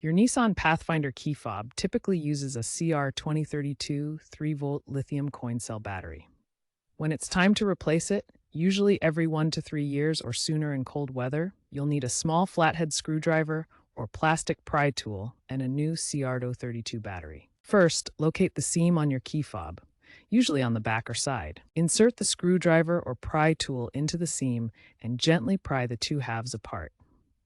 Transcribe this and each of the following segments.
Your Nissan Pathfinder key fob typically uses a CR2032 3-volt lithium coin cell battery. When it's time to replace it, usually every 1 to 3 years or sooner in cold weather, you'll need a small flathead screwdriver or plastic pry tool and a new CR032 battery. First, locate the seam on your key fob, usually on the back or side. Insert the screwdriver or pry tool into the seam and gently pry the two halves apart.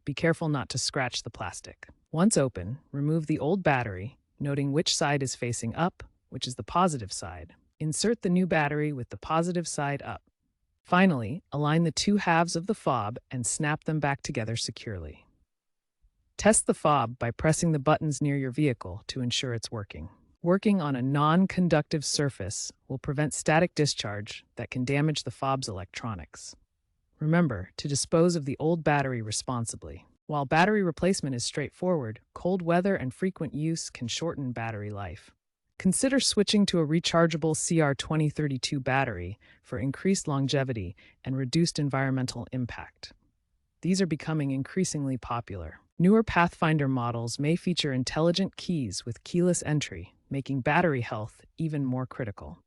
Be careful not to scratch the plastic. Once open, remove the old battery, noting which side is facing up, which is the positive side. Insert the new battery with the positive side up. Finally, align the two halves of the fob and snap them back together securely. Test the fob by pressing the buttons near your vehicle to ensure it's working. Working on a non-conductive surface will prevent static discharge that can damage the fob's electronics. Remember to dispose of the old battery responsibly. While battery replacement is straightforward, cold weather and frequent use can shorten battery life. Consider switching to a rechargeable CR2032 battery for increased longevity and reduced environmental impact. These are becoming increasingly popular. Newer Pathfinder models may feature intelligent keys with keyless entry, making battery health even more critical.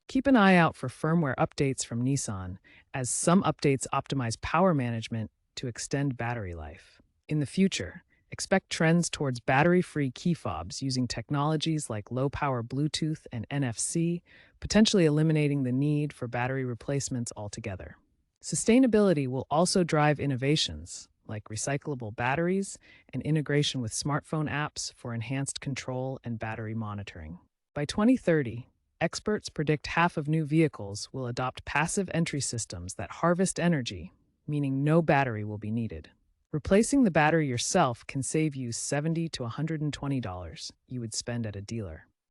Keep an eye out for firmware updates from Nissan, as some updates optimize power management to extend battery life. In the future, expect trends towards battery-free key fobs using technologies like low-power Bluetooth and NFC, potentially eliminating the need for battery replacements altogether. Sustainability will also drive innovations like recyclable batteries and integration with smartphone apps for enhanced control and battery monitoring. By 2030, experts predict half of new vehicles will adopt passive entry systems that harvest energy, meaning no battery will be needed. Replacing the battery yourself can save you $70 to $120 you would spend at a dealer.